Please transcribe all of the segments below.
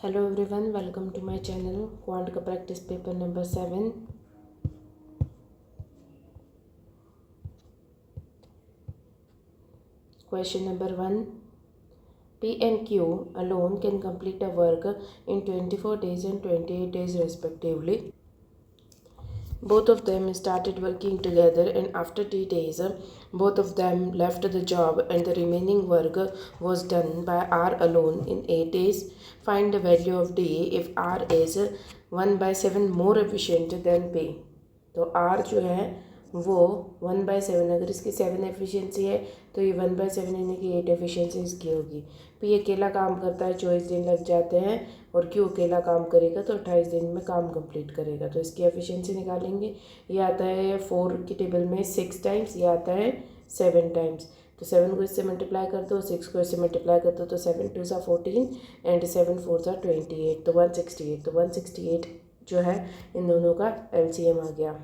Hello everyone, welcome to my channel Quant का practice paper number 7. Question number 1. P and Q alone can complete a work in 24 days and 28 days respectively. Both of them started working together and after 3 days, both of them left the job and the remaining work was done by R alone in 8 days. Find the value of D if R is 1/7 more efficient than P. तो R जो है वो 1/7, अगर इसकी 7 efficiency है तो ये 1/7 यानी कि 8 एफिशिएंसी इसकी होगी. P अकेला काम करता है 24 दिन लग जाते हैं और Q अकेला काम करेगा तो 28 दिन में काम कंप्लीट करेगा. तो इसकी एफिशिएंसी निकालेंगे. ये आता है 4 की टेबल में 6 टाइम्स, ये आता है 7 टाइम्स. तो 7 को इससे मल्टीप्लाई कर दो, 6 को इससे मल्टीप्लाई कर दो तो 7 2 सा 14 एंड 7 4 सा 28 तो 168. तो 168 जो है इन दोनों का एलसीएम आ गया.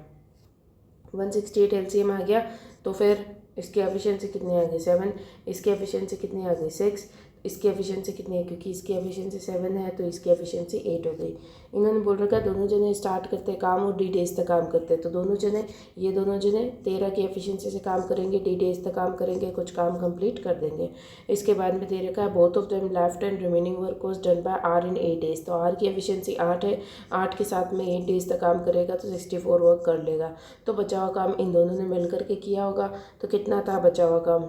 168 एलसीएम आ गया. तो फिर इसकी एफिशिएंसी कितनी आ गई 7, इसकी एफिशिएंसी कितनी आ गई 6, इसकी एफिशिएंसी कितनी है क्योंकि इसकी एफिशिएंसी 7 है तो इसकी एफिशिएंसी 8 हो गई. इन्होंने बोल रखा दोनों जने स्टार्ट करते हैं काम और डी डेज तक काम करते हैं. तो दोनों जने 13 की एफिशिएंसी से काम करेंगे, डी डेज तक काम करेंगे, कुछ काम कंप्लीट कर देंगे. इसके बाद में दे रखा है both of them left and remaining work was done by R in 8 days. तो आर की एफिशिएंसी 8 है, 8 के साथ में 8 डेज तक काम करेगा तो 64 वर्क कर लेगा. तो बचा हुआ काम इन दोनों ने मिल करके किया होगा. तो कितना था बचा हुआ काम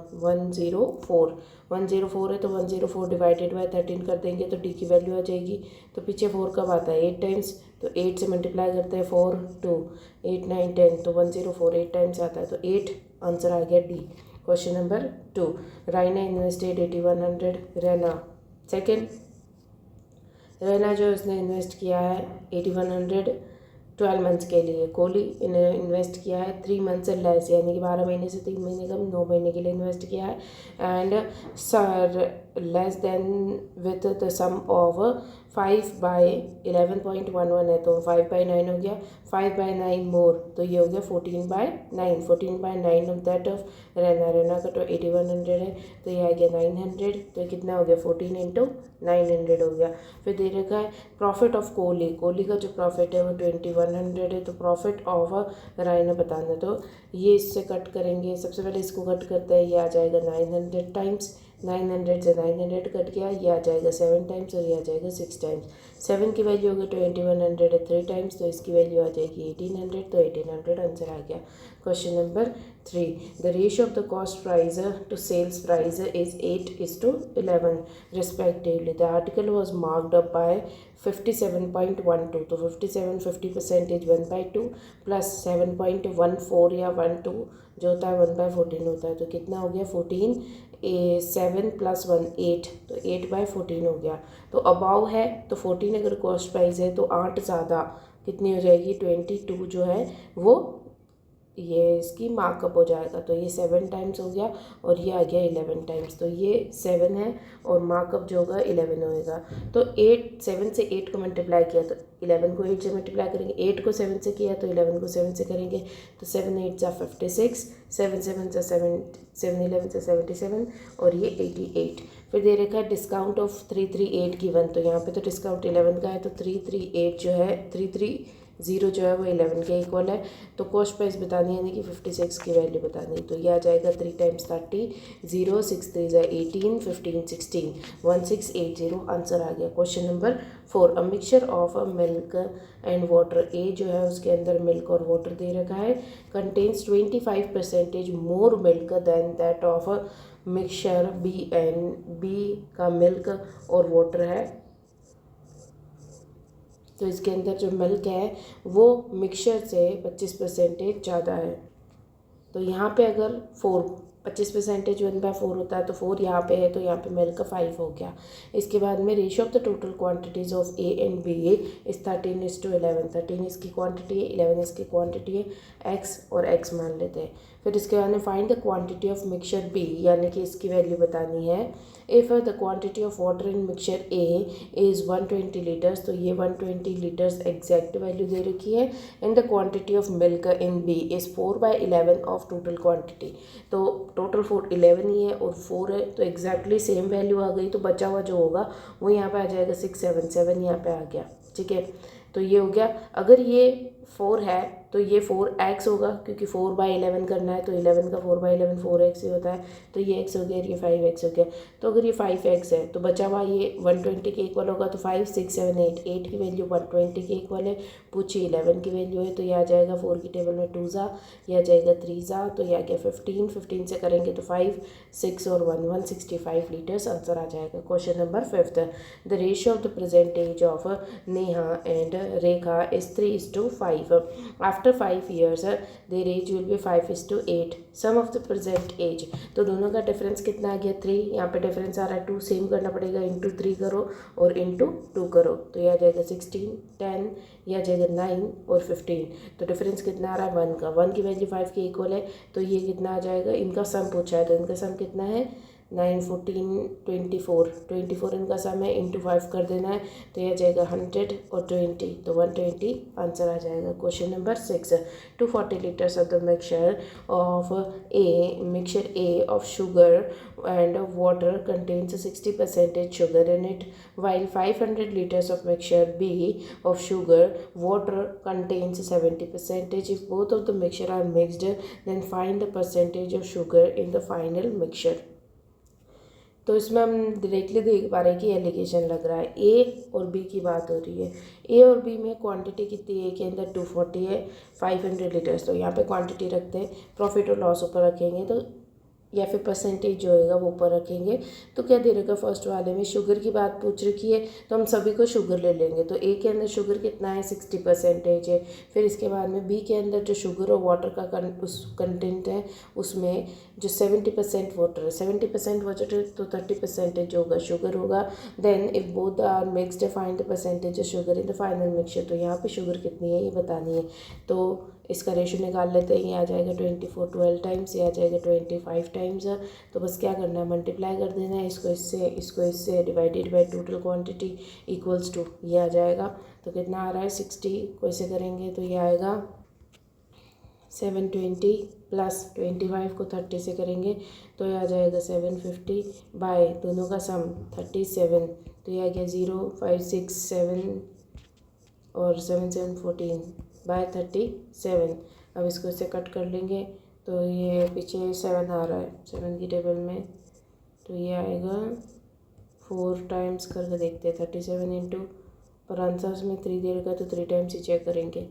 104 है तो 104 डिवाइडेड बाय 13 कर देंगे तो डी की वैल्यू आ जाएगी. तो पीछे 4 कब आता है 8 टाइम्स, तो 8 से मल्टीप्लाई करते हैं 4 2 8 9 10 तो 104 8 टाइम्स आता है. तो 8 आंसर आ गया D. Question number 2. Raina invested 8100. Raina जो इसने इन्वेस्ट किया है 8100 12 मंथ्स के लिए. कोहली इन्हें इन्वेस्ट किया है 3 मंथ से लेस यानी कि 12 महीने से 3 महीने कम 9 महीने के लिए इन्वेस्ट किया है. And sir less than with the sum of 5/11.11 है तो 5/9 हो गया. 5/9 मोर तो ये हो गया 14/9. 14/9 ऑफ दैट ऑफ रैना का तो 8100 है तो ये आ गया 900. तो कितना हो गया 14 इंटू 900 हो गया. फिर दे रखा है प्रॉफिट ऑफ कोहली का जो प्रॉफिट है वो 2100 है. तो प्रॉफिट ऑफ रायना बताना. तो ये इससे कट करेंगे. सबसे पहले इसको कट करते हैं, ये आ जाएगा 900 टाइम्स. 900 से 900 कट गया, ये आ जाएगा 7 टाइम्स और ये आ जाएगा 6 टाइम्स. 7 की वैल्यू होगी 2100 है 3 टाइम्स तो इसकी वैल्यू आ जाएगी 1800. तो 1800 आंसर आ गया. Question number 3. The ratio of the cost price to sales price is 8:11 respectively. The article was marked up by 57.12. तो 57 50% 1/2 प्लस 7.14 या 12 जो होता है 1/14 होता है. तो कितना हो गया 14 7 + 1 8 तो 8/14 हो गया. तो अबाव है तो 14 अगर कॉस्ट प्राइस है तो 8 ज़्यादा कितनी हो जाएगी 22 जो है वो ये इसकी मार्कअप हो जाएगा. तो ये 7 टाइम्स हो गया और ये आ गया 11 टाइम्स. तो ये 7 है और मार्कअप जो होगा 11 होएगा. तो 7 से 8 को मल्टीप्लाई किया तो 11 को 8 से मल्टीप्लाई करेंगे, 8 को 7 से किया तो 11 को 7 से करेंगे. तो 7 8 सा 56, 7 7 सा 7 7 11 से 77 और ये 88. फिर दे रखा है डिस्काउंट ऑफ 338 गिवन. तो यहाँ पे तो डिस्काउंट 11 का है तो 338 जो है 330 जो है वो 11 के इक्वल है. तो कॉस्ट प्राइस बतानी है यानी कि 56 की वैल्यू बतानी. तो ये आ जाएगा 3 टाइम्स 30 0 6 3 18 15 16 1680 आंसर आ गया. Question number 4. A mixture of a milk and water. A जो है उसके अंदर मिल्क और वाटर दे रखा है. Contains 25% more milk than that of a mixture B. And B का मिल्क और वाटर है तो इसके अंदर जो मिल्क है वो मिक्सचर से 25% ज़्यादा है. तो यहाँ पे अगर 25% 1/4 होता है तो 4 यहाँ पे है तो यहाँ पे मिल्क 5 हो गया. इसके बाद में ratio of the total quantities of A and B is 13:11. 13 इसकी क्वांटिटी है, 11 इसकी क्वांटिटी है, एक्स और एक्स मान लेते हैं. फिर इसके बाद में find the quantity of mixture B यानी कि इसकी वैल्यू बतानी है if the quantity of water in mixture A is 120 litres, तो ये 120 लीटर्स एग्जैक्ट वैल्यू दे रखी है। And the quantity of milk in B is 4/11 of total quantity, तो टोटल 11 ही है और 4 है, तो एग्जैक्टली सेम वैल्यू आ गई। तो बचा हुआ जो होगा वो यहाँ पे आ जाएगा 677, यहाँ पे आ गया। ठीक है, तो ये हो गया। अगर ये 4 है तो ये 4x होगा, क्योंकि 4/11 करना है, तो 11 का 4/11 4x ही होता है, तो ये x हो गया, ये 5x हो गया। तो अगर ये 5x है तो बचा हुआ ये 120 के इक्वल होगा, तो 5 6 7 8 की वैल्यू 120 के इक्वल है, पूछी 11 की वैल्यू है, तो ये आ जाएगा 4 की टेबल में 2 ज़ा, यह आ जाएगा 3 ज़ा, तो यह आ गया 15 से करेंगे तो 5 6 और 1 165 लीटर्स आंसर आ जाएगा। Question number 5, the ratio of the present age of Neha and Rekha is 3:5। After 5 years, their age will be 5:8. Sum of the present age, तो दोनों का डिफरेंस कितना आ गया 3, यहाँ पे डिफरेंस आ रहा है 2, सेम करना पड़ेगा, इंटू 3 करो और इंटू 2 करो, तो यह आ जाएगा 16 10, यह आ जाएगा 9 और 15। तो डिफरेंस कितना आ रहा है 1 का, 1 की वैल्यू 5 के इक्वल है, तो ये कितना आ जाएगा, इनका सम पूछा है तो इनका सम कितना है 9 14 24 इनका सम है, इंटू 5 कर देना है, तो यह आ जाएगा 100 और 20, तो 120 आंसर आ जाएगा। Question number 6, 240 litres of the mixture A of sugar and water contains 60% sugar in it, while 500 liters of mixture B of sugar water contains 70%. If both of the mixture are mixed, then find the percentage of sugar in the final mixture. तो इसमें हम directly देख पा रहे हैं कि allegation लग रहा है, ए और बी की बात हो रही है। ए और बी में क्वांटिटी कितनी है, ए के अंदर 240 है, 500 लीटर्स, तो यहाँ पे क्वांटिटी रखते हैं, प्रॉफिट और लॉस ऊपर रखेंगे, तो या फिर परसेंटेज जो होगा वो ऊपर रखेंगे। तो क्या दे रखा फर्स्ट वाले में शुगर की बात पूछ रखी है, तो हम सभी को शुगर ले लेंगे, तो ए के अंदर शुगर कितना है 60% है। फिर इसके बाद में बी के अंदर जो शुगर और वाटर का उस कंटेंट है उसमें जो 70% वाटर है, 70% वाटर है, तो 30% जो होगा शुगर होगा। Then if both are mixed find the percentage sugar in the final mixture, तो यहाँ पे शुगर कितनी है ये बतानी है, तो इसका रेशो निकाल लेते हैं। ये आ जाएगा 24 12 टाइम्स, ये आ जाएगा 25 टाइम्स, तो बस क्या करना है मल्टीप्लाई कर देना है, इसको इससे divided by total quantity equals to, ये आ जाएगा। तो कितना आ रहा है 60 को ऐसे करेंगे तो ये आएगा 720 प्लस 25 को 30 से करेंगे तो ये आ जाएगा 750 बाय दोनों का सम 37, तो ये आ गया 0 5 6 7 और 7 7 14 बाय 37। अब इसको इससे कट कर लेंगे तो ये पीछे 7 आ रहा है 7 की टेबल में, तो ये आएगा 4 टाइम्स करके देखते हैं 37 इंटू, पर आंसर्स में 3 दे रखा तो 3 टाइम्स ही चेक करेंगे,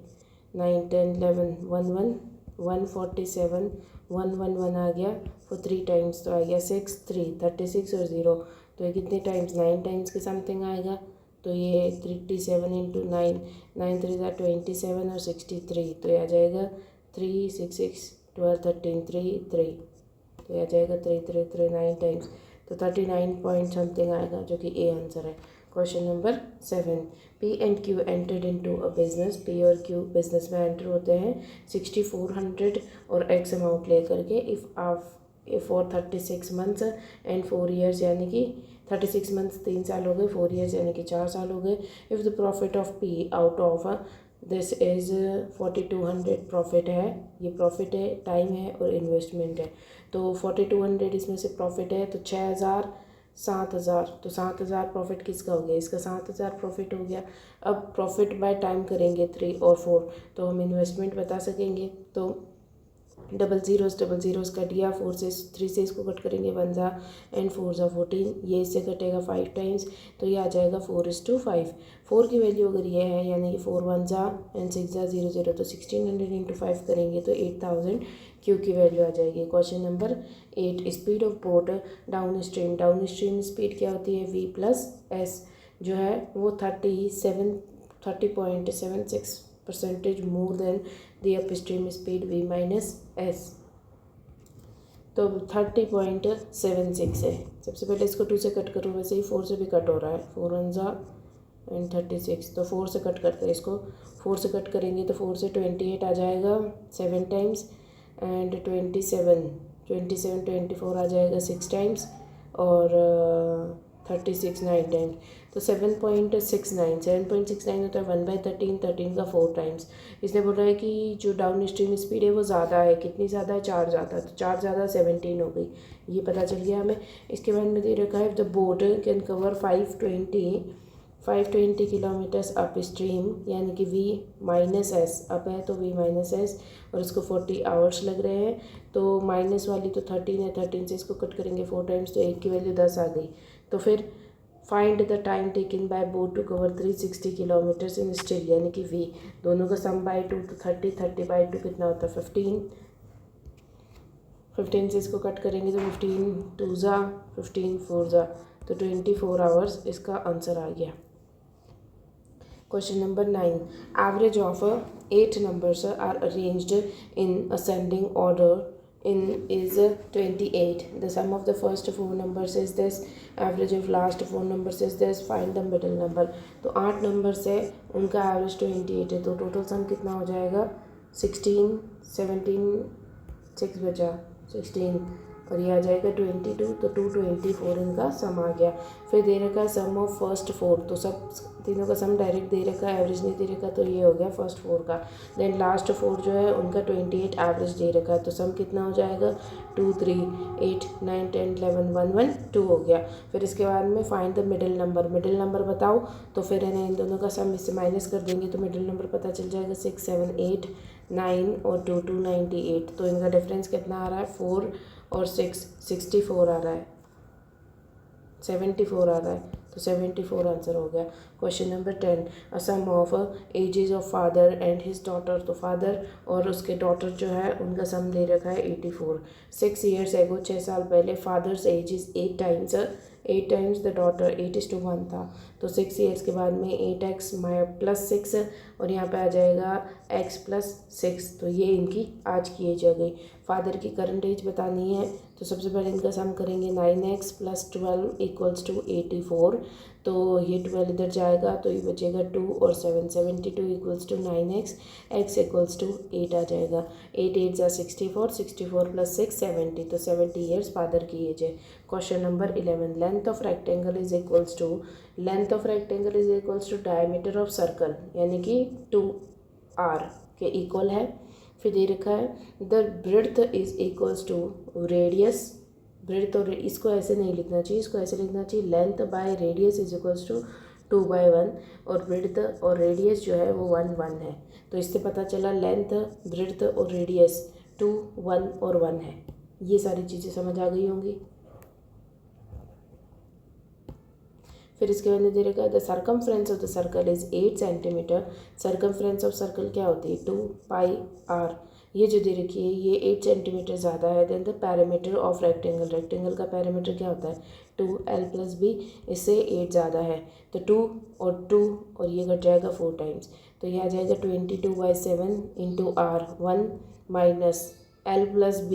9 10 11 1 147 1 आ गया for 3 टाइम्स, तो आ गया 6 3 36 और 0, तो ये कितने टाइम्स 9 टाइम्स के समथिंग आएगा, तो ये 37 इंटू 9 9 3 27 और 63, तो ये आ जाएगा 3 6 6 12 13 3 3, तो ये आ जाएगा 3 3 3 9 टाइम्स, तो 39 पॉइंट समथिंग आएगा जो कि ए आंसर है। Question number 7, P and Q entered into a business, P और क्यू बिजनेस में एंटर होते हैं 6400 और एक्स अमाउंट लेकर के, if for 36 months and 4 years, यानी कि 36 मंथ्स 3 साल हो गए, 4 ईयर्स यानी कि 4 साल हो गए। If the profit of P out of this is 4200 profit है, ये प्रॉफिट है, टाइम है और इन्वेस्टमेंट है, तो 4200 इसमें से प्रॉफिट है, तो 6000 7000, तो 7000 प्रॉफिट किसका हो गया, इसका 7000 प्रॉफिट हो गया। अब प्रॉफिट बाय टाइम करेंगे 3 और 4, तो हम इन्वेस्टमेंट बता सकेंगे, तो डबल ज़ीरोज़ कट गया, 4 से 3 से इसको कट करेंगे 1 ज़ा एंड 4 ज़ा 14, ये इससे कटेगा 5 टाइम्स, तो ये आ जाएगा 4:5। 4 की वैल्यू अगर ये है यानी कि 4 1 ज़ा एंड 6 ज़ा 0 0, तो 1600 इंटू 5 करेंगे तो 8000 क्यू की वैल्यू आ जाएगी। Question number 8, speed of boat down stream speed क्या होती है v प्लस एस, जो है वो 30.76% more than the upstream speed v minus S, तो 30.76 है। सबसे पहले इसको 2 से कट करूँ, वैसे ही 4 से भी कट हो रहा है, 4 1 ज़ा एंड 36, तो 4 से कट करते हैं इसको, 4 से कट करेंगे तो 4 से 28 आ जाएगा 7 टाइम्स एंड 27 24 आ जाएगा 6 टाइम्स और 36 9 टाइम्स, तो 7.69 होता है 1/13, 13 का 4 टाइम्स। इसने बोला है कि जो डाउन स्ट्रीम स्पीड है वो ज़्यादा है, कितनी ज़्यादा है, 4 ज़्यादा, तो 4 ज़्यादा 17 हो गई, ये पता चल गया हमें। इसके बाद में दे रखा है the boat can cover 520 kilometres up stream, यानी कि V माइनस एस, अप है तो V माइनस एस, और इसको 40 आवर्स लग रहे हैं। तो माइनस वाली तो 13 है, 13 से इसको कट करेंगे 4 टाइम्स, तो एक की वैल्यू 10 आ गई। तो फिर find the time taken by boat to cover 360 kilometres in still, यानी कि V दोनों का सम बाय 2 तो 30/2 कितना होता है 15, 15 से इसको कट करेंगे तो 15 2 ज़ा 15 4 ज़ा, तो 24 आवर्स इसका आंसर आ गया। Question number 9. Average of 8 numbers are arranged in ascending order is 28. The sum of the first 4 numbers is this. Average of last 4 numbers is this. Find the middle number. तो 8 numbers है, उनका average 28 है, तो total sum कितना हो जाएगा 16 17 6 बचा 16, और ये आ जाएगा 22, तो 224 इनका सम आ गया। फिर दे रखा है सम ऑफ फर्स्ट 4, तो सब तीनों का सम डायरेक्ट दे रखा है, एवरेज नहीं दे रखा, तो ये हो गया फर्स्ट 4 का। देन लास्ट 4 जो है उनका 28 एवरेज दे रखा है, तो सम कितना हो जाएगा 2 3 8 9 10 11 1 1 2 हो गया। फिर इसके बाद में फाइंड द मिडिल नंबर बताओ, तो फिर है ना इन दोनों का सम इससे माइनस कर देंगे तो मिडिल नंबर पता चल जाएगा 6 7 8 9 और 2 2 98, तो इनका डिफरेंस कितना आ रहा है 4 और 6 64 आ रहा है, 74 आ रहा है, तो 74 आंसर हो गया। Question number 10, a sum of ages of father and his daughter, तो फादर और उसके डॉटर जो है उनका सम दे रखा है 84। 6 ईयर्स एगो 6 साल पहले father's age is 8 times the daughter, 8:1 था, तो 6 ईयर्स के बाद में 8x प्लस 6 और यहाँ पे आ जाएगा x प्लस 6, तो ये इनकी आज की एज आ गई। फादर की करंट एज बतानी है, तो सबसे पहले इनका सम करेंगे 9x प्लस 12 इक्वल्स टू 84, तो ये 12 इधर जाएगा तो ये बचेगा 2 और 7 72 equals to 9x, x equals to 8 आ जाएगा, 8 8 जा 64, 64 प्लस 6 70, तो 70 ईयर्स फादर की एज है। Question number 11, length of rectangle is equals to diameter of circle, यानी कि 2r के इक्वल है। फिर दे रखा है the breadth is equals to radius, breadth और इसको ऐसे नहीं लिखना चाहिए, इसको ऐसे लिखना चाहिए length by radius is equals to 2/1, और ब्रेड्थ और रेडियस जो है वो 1 1 है, तो इससे पता चला लेंथ ब्रेड्थ और रेडियस 2 1 और 1 है। ये सारी चीज़ें समझ आ गई होंगी। फिर इसके बाद दे रखा है the circumference of the circle is 8 centimetre, circumference of circle क्या होती है 2πr, ये जो दे रखी है ये 8 सेंटीमीटर ज़्यादा है। Then the perimeter of rectangle का पैरामीटर क्या होता है 2l प्लस b, इससे 8 ज़्यादा है, तो 2 और ये घट जाएगा 4 टाइम्स, तो ये आ जाएगा 22/7 into r 1 minus l plus b,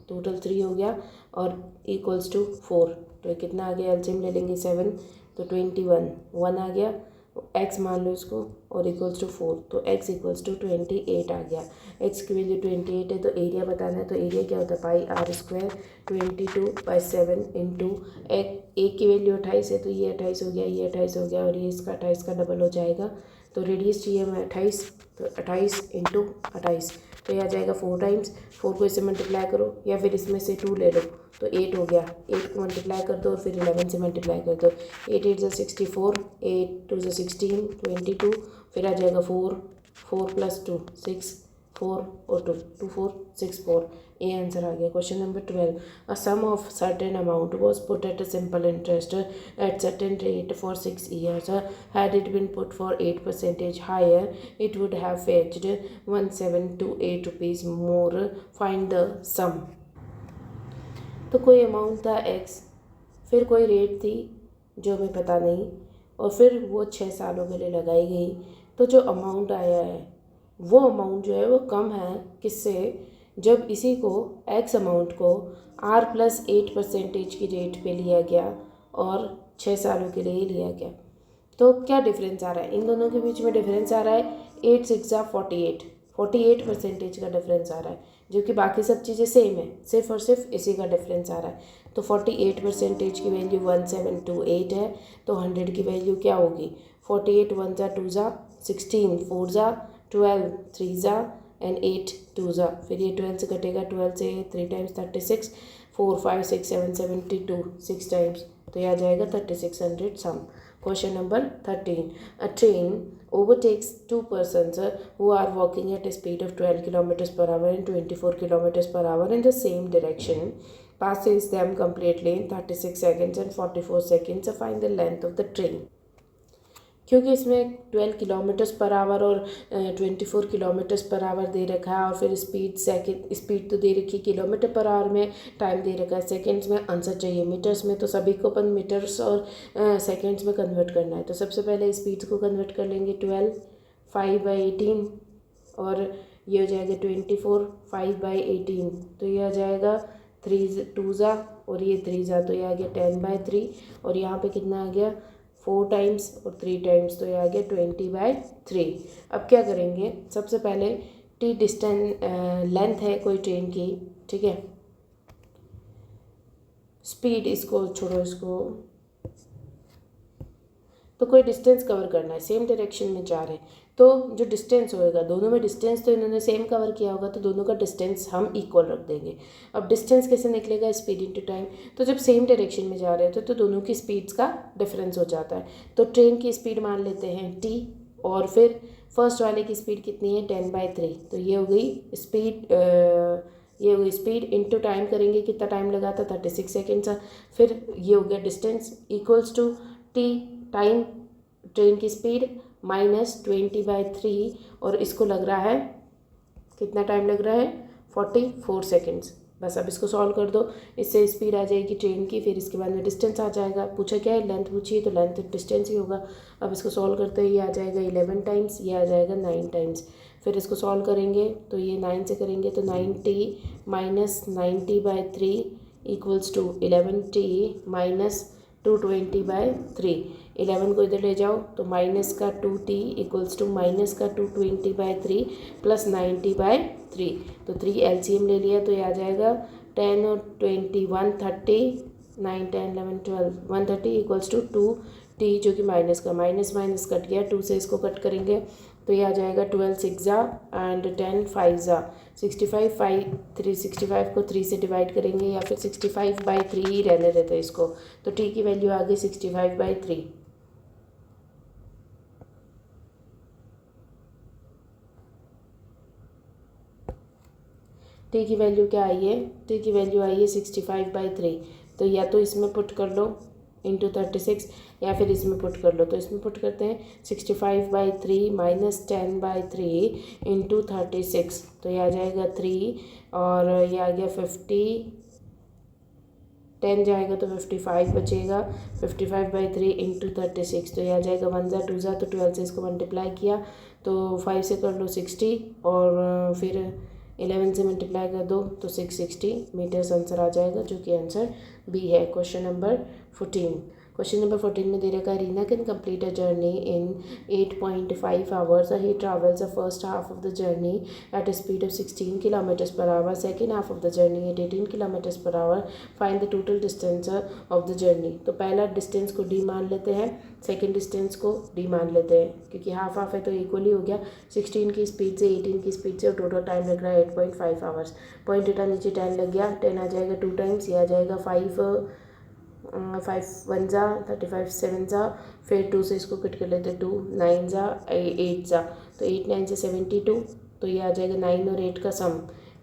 total 3 हो गया और इक्वल्स टू 4, तो कितना आ गया एलसीएम ले लेंगे 7, तो 21 1 आ गया, x मान लो इसको और इक्वल्स टू 4, तो x इक्वल्स टू 28 आ गया। x की वैल्यू 28 है, तो एरिया बताना है, तो एरिया क्या होता है πr², 22/7 इंटू एक की वैल्यू 28 है, तो ये 28 हो गया, ये 28 हो गया, और ये इसका 28 का डबल हो जाएगा, तो रेडियस चाहिए हमें 28, तो 28 इंटू 28, तो ये आ जाएगा 4 टाइम्स, 4 को इससे मल्टीप्लाई करो या फिर इसमें से 2 ले लो, तो 8 हो गया, 8 को मल्टीप्लाई कर दो और फिर 11 से मल्टीप्लाई कर दो, 8 8 जा 64, 8 2 जा 16 22, फिर आ जाएगा 4 प्लस 2 6 4 और 2 2 4 6 4, ये आंसर आ गया। Question number 12, a sum of certain amount was put at a simple interest at certain rate for 6 years, had it been put for 8% higher it would have fetched 1728 rupees more, find the sum. तो कोई amount था x, फिर कोई rate थी जो हमें पता नहीं, और फिर वो 6 सालों के लिए लगाई गई, तो जो अमाउंट आया है वो अमाउंट जो है वो कम है किससे, जब इसी को x अमाउंट को r प्लस 8% की रेट पे लिया गया और 6 सालों के लिए लिया गया, तो क्या डिफरेंस आ रहा है इन दोनों के बीच में, डिफरेंस आ रहा है 8 6 48 48% का डिफरेंस आ रहा है। जबकि बाकी सब चीज़ें सेम है, सिर्फ और सिर्फ इसी का डिफरेंस आ रहा है। तो 48% की वैल्यू 1728 है, तो 100 की वैल्यू क्या होगी? 48 1 ज़ा 2 ज़ा 16, 4 ज़ा 12, 3 ज़ा एंड 8 2 ज़ा, फिर ये 12 से कटेगा, 12 से 3 टाइम्स 36, 4 5 6 7 72, 6 टाइम्स, तो यह आ जाएगा 3600 सम। Question number 13. A train overtakes two persons who are walking at a speed of 12 kilometers per hour and 24 kilometers per hour in the same direction, passes them completely in 36 seconds and 44 seconds. Find the length of the train. क्योंकि इसमें 12 kilometres per hour और 24 kilometres per hour दे रखा है, और फिर speed तो दे रखी है किलोमीटर पर आवर में, टाइम दे रखा है सेकंड्स में, आंसर चाहिए मीटर्स में, तो सभी को अपन मीटर्स और सेकंड्स में कन्वर्ट करना है। तो सबसे पहले स्पीड्स को कन्वर्ट कर लेंगे, 12 5/18 और ये हो जाएगा 24 5/18, तो ये आ जाएगा 3 2 ज़ा और ये 3 ज़ा, तो ये आ गया 10/3 और यहाँ पे कितना आ गया 4 टाइम्स और 3 टाइम्स, तो ये आ गया 20/3। अब क्या करेंगे, सबसे पहले टी डिस्टेंस लेंथ है कोई ट्रेन की, ठीक है, स्पीड इसको छोड़ो, इसको तो कोई डिस्टेंस कवर करना है, सेम डायरेक्शन में जा रहे हैं, तो जो डिस्टेंस होएगा दोनों में, डिस्टेंस तो इन्होंने सेम कवर किया होगा, तो दोनों का डिस्टेंस हम इक्वल रख देंगे। अब डिस्टेंस कैसे निकलेगा, स्पीड इनटू टाइम, तो जब सेम डायरेक्शन में जा रहे थे तो दोनों की स्पीड्स का डिफरेंस हो जाता है। तो ट्रेन की स्पीड मान लेते हैं टी, और फिर फर्स्ट वाले की स्पीड कितनी है 10/3, तो ये हो गई स्पीड इंटू टाइम करेंगे, कितना टाइम लगा था 36 सेकेंड्स, फिर ये हो गया distance equals to T time train की स्पीड माइनस 20/3, और इसको लग रहा है कितना टाइम लग रहा है 44 सेकेंड्स। बस अब इसको सॉल्व कर दो, इससे स्पीड आ जाएगी ट्रेन की, फिर इसके बाद में डिस्टेंस आ जाएगा, पूछा क्या है लेंथ पूछी है, तो लेंथ डिस्टेंस ही होगा। अब इसको सॉल्व करते हैं, ये आ जाएगा 11 टाइम्स, ये आ जाएगा 9 टाइम्स, फिर इसको सॉल्व करेंगे तो ये 9 से करेंगे तो 9t minus 90/3 equals to 11t minus 220/3। 11 को इधर ले जाओ तो माइनस का 2t इक्वल्स टू माइनस का 220/3 प्लस 90/3, तो 3 एलसीएम ले लिया, तो ये आ जाएगा 10 और 20 130, 9 10 11 12 130 इक्वल्स टू 2t, जो कि माइनस का माइनस कट गया, 2 से इसको कट करेंगे तो ये आ जाएगा 12 6 ज़ा एंड 10 5 ज़ा 65, 65 को 3 से डिवाइड करेंगे, या फिर 65/3 ही रहने देते हैं इसको, तो टी की वैल्यू आ गई 65/3। टी की वैल्यू क्या आई है, टी की वैल्यू आई है 65/3, तो या तो इसमें पुट कर लो इंटू 36, या फिर इसमें पुट कर लो, तो इसमें पुट करते हैं 65/3 माइनस 10/3 इंटू 36, तो ये आ जाएगा 3, और ये आ गया 50, 10 जाएगा तो 55 बचेगा, 55/3 इंटू 36, तो ये आ जाएगा 1 ज़ा 2 ज़ा, तो 12 से इसको मल्टीप्लाई किया तो 5 से कर लो 60, और फिर 11 से मल्टीप्लाई कर दो तो 660 मीटर्स आंसर आ जाएगा, जो कि आंसर बी है। Question number 14। क्वेश्चन नंबर 14 में दे रखा है Reena can complete a journey in 8.5 hours. He travels the first half of the journey at a speed of 16 kilometres per hour, second half of the journey at 18 kilometres per hour, find the total distance of the journey. तो पहला distance को D मान लेते हैं, second distance को D मान लेते हैं, क्योंकि हाफ हाफ है तो इक्वली हो गया। 16 की स्पीड से 18 की स्पीड से, और टोटल टाइम लग रहा है 8.5 आवर्स। पॉइंट उठा नीचे 10 लग गया, 10 आ जाएगा 2 टाइम्स, ये आ जाएगा 5 1 ज़ा 35 7 ज़ा, फिर 2 से इसको कट कर लेते 2 9 ज़ा 8 ज़ा, तो 8 9 से 72, तो ये आ जाएगा 9 और 8 का सम,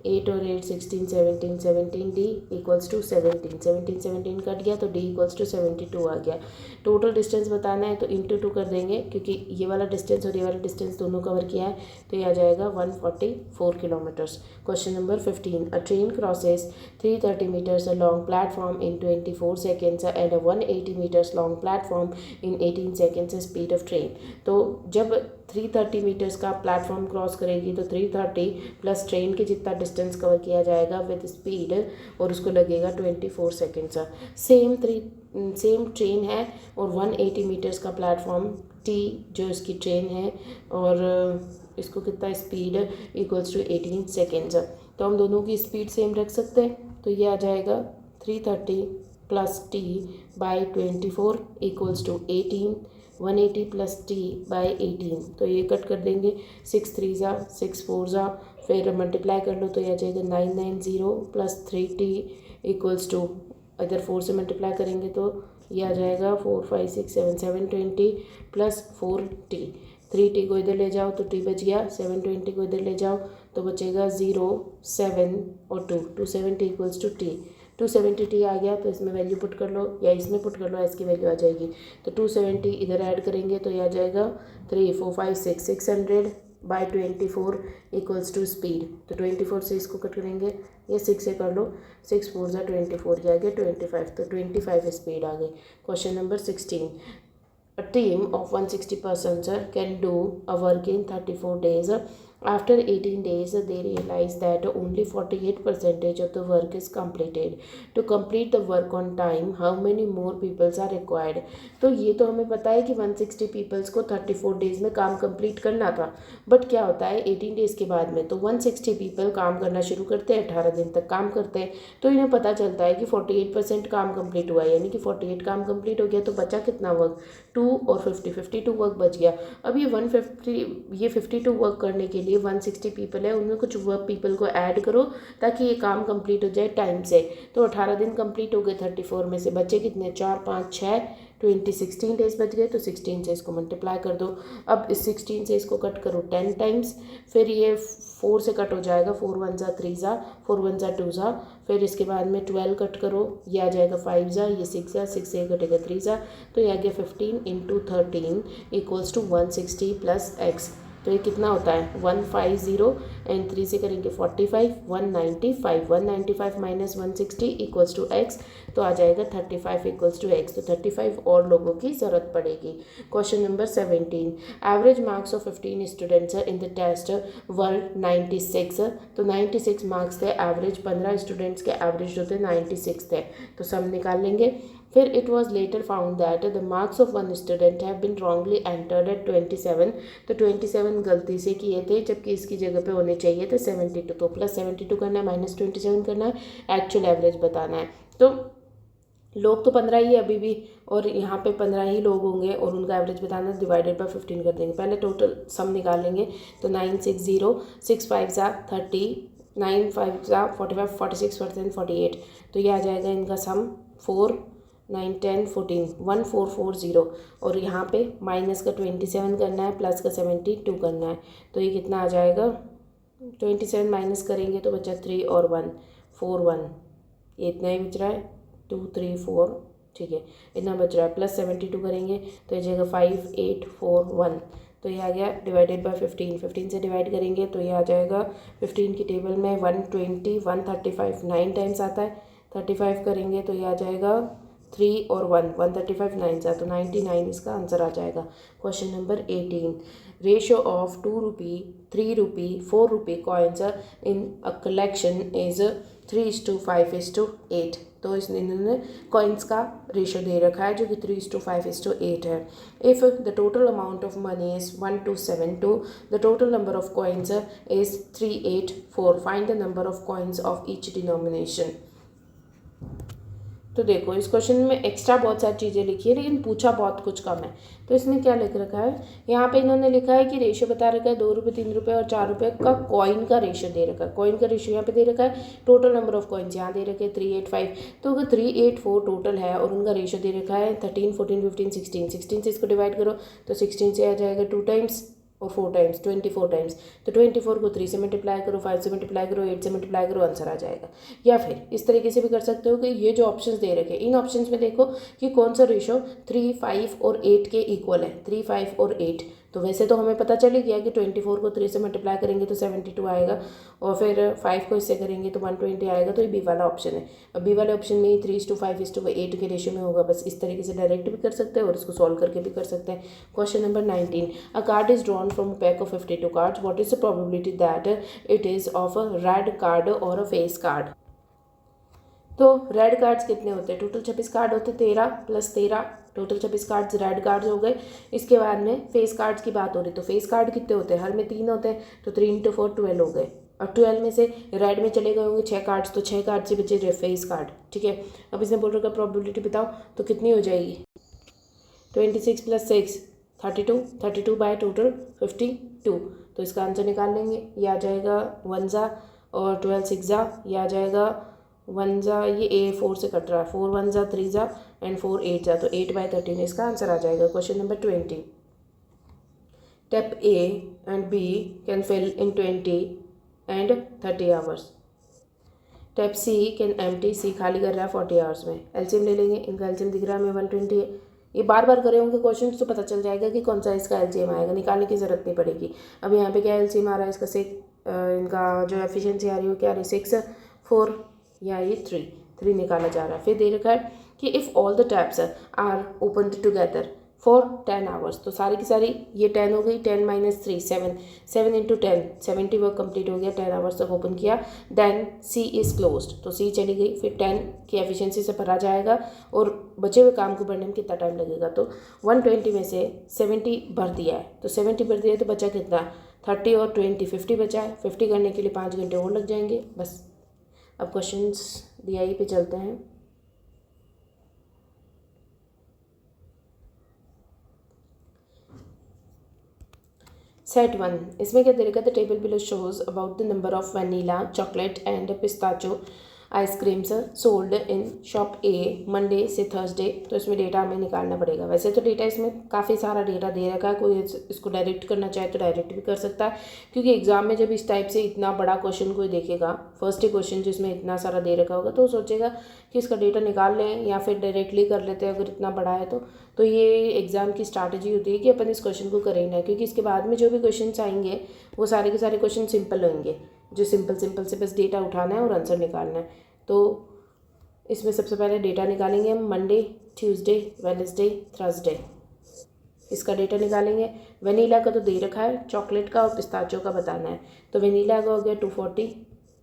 8 और 8 16 17 17 डी इक्वल्स टू 17 17 17 कट गया तो डी इक्वल्स टू 72 आ गया। टोटल डिस्टेंस बताना है तो इंटू 2 कर देंगे, क्योंकि ये वाला डिस्टेंस और ये वाला डिस्टेंस दोनों कवर किया है, तो ये आ जाएगा 144 kilometres. Question number 15। A train crosses 330 metres long platform in 24 seconds and 180 metres long platform in 18 seconds speed of train. तो जब 330 मीटर्स का प्लेटफॉर्म क्रॉस करेगी तो 330 प्लस ट्रेन के जितना डिस्टेंस कवर किया जाएगा विद स्पीड, और उसको लगेगा 24 सेकेंड्स। सेम ट्रेन है और 180 मीटर्स का प्लेटफॉर्म टी जो इसकी ट्रेन है, और इसको कितना स्पीड इक्वल्स टू 18 सेकेंड्स। तो हम दोनों की स्पीड सेम रख सकते हैं। तो ये आ जाएगा 330 plus t by 24 equals to 18, 180 plus t by 18। तो ये कट कर देंगे, 6 3 ज़ा 6 4 ज़ा, फिर मल्टीप्लाई कर लो तो ये आ जाएगा 990 प्लस 3t इक्वल्स टू, इधर 4 से मल्टीप्लाई करेंगे तो ये आ जाएगा 4 5 6 7 720 प्लस 4t। 3t को इधर ले जाओ तो t बच गया, 720 को इधर ले जाओ तो बचेगा 0 7 और 2, 270 इक्वल्स टू t। 270t आ गया तो इसमें वैल्यू पुट कर लो या इसमें पुट कर लो, इसकी वैल्यू आ जाएगी। तो 270 इधर ऐड करेंगे तो ये आ जाएगा 3 4 5 6 600 बाई 24 इक्वल्स टू स्पीड। तो 24 से इसको कट करेंगे, ये 6 से कर लो, 6 4 ज़ा 24 के आगे 25, तो 25 स्पीड आ गई। Question number 16, a team of 160 persons can do a work in 34 days. After 18 days, they realize that only 48% of the work is completed. To complete the work on time, how many more people are required? तो ये तो हमें पता है कि 160 peoples को 34 days में काम कंप्लीट करना था, बट क्या होता है 18 डेज के बाद में तो 160 पीपल काम करना शुरू करते हैं, 18 दिन तक काम करते हैं, तो इन्हें पता चलता है कि 48% काम कंप्लीट हुआ है, यानी कि 48 काम कंप्लीट हो गया। तो बचा कितना वर्क, 2 और 50, 52 वर्क बच गया। अब ये 52 वर्क करने के लिए 160 पीपल है, उनमें कुछ वर्क पीपल को ऐड करो ताकि ये काम कंप्लीट हो जाए टाइम से। तो 18 दिन कंप्लीट हो गए, 34 में से बचे कितने, 4 5 6 20, 16 डेज बच गए। तो 16 से इसको मल्टीप्लाई कर दो। अब इस 16 से इसको कट करो 10 टाइम्स, फिर ये 4 से कट हो जाएगा, 4 1 ज़ा 3 ज़ा, 4 1 ज़ा 2 ज़ा, फिर इसके बाद में 12 कट करो, ये आ जाएगा 5 ज़ा, ये 6 ज़ा, 6 से कटेगा 3 ज़ा, तो ये आ गया 15 into 13 equals to 160 plus x. तो ये कितना होता है 150 एंड 3 से करेंगे 45, 195, 195 माइनस 160 इक्वल्स टू एक्स, तो आ जाएगा 35 इक्वल्स टू एक्स। तो 35 और लोगों की ज़रूरत पड़ेगी। Question number 17, average marks of 15 students in the test were 96। तो 96 मार्क्स थे एवरेज, 15 स्टूडेंट्स के एवरेज जो थे 96 थे, तो सब निकाल लेंगे। फिर it was later found that the marks of one student have been wrongly entered at 27। तो 27 गलती से किए थे, जबकि इसकी जगह पे होने चाहिए थे 72। तो प्लस 72 करना है, माइनस 27 करना है, एक्चुअल एवरेज बताना है। तो लोग तो 15 ही है अभी भी, और यहाँ पे 15 ही लोग होंगे और उनका एवरेज बताना, डिवाइडेड बाय 15 कर देंगे। पहले टोटल सम निकाल लेंगे, तो 960, 6 5 ज़ा 30, 9 5 ज़ा 45, 46 48, तो ये आ जाएगा इनका सम 4 9 10 14 1440। और यहाँ पे माइनस का 27 करना है, प्लस का 72 करना है, तो ये कितना आ जाएगा, 27 माइनस करेंगे तो बचा 3 और 1 4 1, ये इतना ही बच रहा है, 2 3 4, ठीक है इतना बच रहा है। प्लस 72 करेंगे तो ये जाएगा 5 8 4 1, तो ये आ गया डिवाइडेड बाय 15। 15 से डिवाइड करेंगे तो ये आ जाएगा 15 की टेबल में 120 135 9 टाइम्स आता है, 35 करेंगे तो ये आ जाएगा 3 और 1 135 9 सा, तो 99 इसका आंसर आ जाएगा। Question number 18, ratio of 2 rupee 3 rupee 4 rupee coins in a collection is 3:5:8। तो इन्होंने कॉइन्स का रेशियो दे रखा है जो कि 3:5:8 है। If the total amount of money is 1272, the total number of coins is 384, find the number of coins of each denomination. तो देखो इस क्वेश्चन में एक्स्ट्रा बहुत सारी चीज़ें लिखी है, लेकिन पूछा बहुत कुछ कम है। तो इसमें क्या लिख रखा है, यहाँ पे इन्होंने लिखा है कि रेशियो बता रखा है 2 रुपये 3 रुपये और 4 रुपये का कॉइन का रेशियो दे रखा है। कॉइन का रेशियो यहाँ पे दे रखा है, टोटल नंबर ऑफ कॉइन्स यहाँ दे रखे हैं 385। तो अगर 384 टोटल है और उनका रेशियो दे रखा है 13 14 15 16, 16 से इसको डिवाइड करो तो 16 से आ जाएगा 2 टाइम्स और 4 टाइम्स 24 टाइम्स। तो 24 को 3 से मल्टीप्लाई करो, 5 से मल्टीप्लाई करो, 8 से मल्टीप्लाई करो, आंसर आ जाएगा। या फिर इस तरीके से भी कर सकते हो कि ये जो ऑप्शंस दे रखे हैं इन ऑप्शंस में देखो कि कौन सा रेशो 3 5 और 8 के इक्वल है, 3 5 और 8। तो वैसे तो हमें पता चल ही गया कि 24 को 3 से मल्टीप्लाई करेंगे तो 72 आएगा, और फिर 5 को इससे करेंगे तो 120 आएगा। तो ये बी वाला ऑप्शन है। अब बी वाले ऑप्शन में ही 3:5:8 के रेशियो में होगा। बस इस तरीके से डायरेक्ट भी कर सकते हैं और इसको सॉल्व करके भी कर सकते हैं। Question number 19, a card is drawn from a pack of 52 cards, what is the probability that it is of a red card और अ फेस कार्ड। तो रेड कार्ड्स कितने होते हैं, टोटल 26 कार्ड होते हैं, 13 + 13, टोटल 26 कार्ड्स रेड कार्ड्स हो गए। इसके बाद में फेस कार्ड्स की बात हो रही, तो फेस कार्ड कितने होते हैं, हर में 3 होते हैं, तो 3 × 4 12 हो गए। और 12 में से रेड में चले गए होंगे 6 कार्ड्स, तो 6 कार्ड से बचे फेस कार्ड, ठीक है। अब इसने बोल रखा प्रोबेबिलिटी बताओ, तो कितनी हो जाएगी 26 + 6 32, 32 बाय टोटल 52, तो इसका आंसर निकाल लेंगे। ये आ जाएगा 1 जा और 12 6 जा, ये आ जाएगा 1 जा, ये ए 4 से कट रहा है, 4 1 जा 3 जा एंड 4 8 जा, तो 8/13 इसका आंसर आ जाएगा। Question number 20, tap A and B can fill in 20 and 30 hours. Tap C can empty, C खाली कर रहा है 40 आवर्स में। एलसीएम ले लेंगे, इनका एलसीएम दिख रहा है हमें 120 है। ये बार बार करे होंगे क्वेश्चन तो पता चल जाएगा कि कौन सा इसका एलसीएम आएगा, निकालने की ज़रूरत नहीं पड़ेगी। अब यहाँ पे क्या एलसीएम आ रहा है इसका, इनका जो एफिशिएंसी आ रही है क्या आ रही है 6 4 या ये 3 निकाला जा रहा है। फिर दे रखा है कि if all the taps are open together for 10 hours, तो सारी की सारी ये 10 हो गई, 10 - 3 7, 7 × 10 70 वर्क कंप्लीट हो गया, 10 आवर्स तक ओपन किया, देन सी इज़ क्लोज्ड, तो सी चली गई। फिर 10 की एफिशिएंसी से भरा जाएगा और बचे हुए काम को भरने में कितना टाइम लगेगा, तो 120 में से 70 भर दिया है, तो 70 भर दिया तो बचा कितना 30 और 20 50 बचा है। 50 करने के लिए 5 घंटे और लग जाएंगे बस। अब क्वेश्चंस DI पे चलते हैं। सेट 1, इसमें क्या दे रखा है, the table below shows about the number of vanilla chocolate and pistachio ice creams sold in shop A Monday से थर्सडे, तो इसमें डेटा हमें निकालना पड़ेगा। वैसे तो डेटा इसमें काफ़ी सारा डेटा दे रखा है, कोई इसको डायरेक्ट करना चाहे तो डायरेक्ट भी कर सकता है, क्योंकि एग्जाम में जब इस टाइप से इतना बड़ा क्वेश्चन कोई देखेगा, फर्स्ट ही क्वेश्चन जिसमें इतना सारा दे रखा होगा, तो वो सोचेगा कि इसका डेटा निकाल लें या फिर डायरेक्टली कर लेते हैं अगर इतना बड़ा है तो ये एग्ज़ाम की स्ट्रैटेजी होती है कि अपन इस क्वेश्चन को करें ना, क्योंकि इसके बाद में जो भी क्वेश्चन आएंगे वो सारे के सारे क्वेश्चन सिंपल होंगे, जो सिंपल से बस डेटा उठाना है और आंसर निकालना है। तो इसमें सबसे पहले डेटा निकालेंगे हम मंडे, ट्यूसडे, वेडनेसडे, थर्सडे, इसका डेटा निकालेंगे। वनीला का तो दे रखा है, चॉकलेट का और पिस्ताचो का बताना है। तो वनीला का हो गया 240,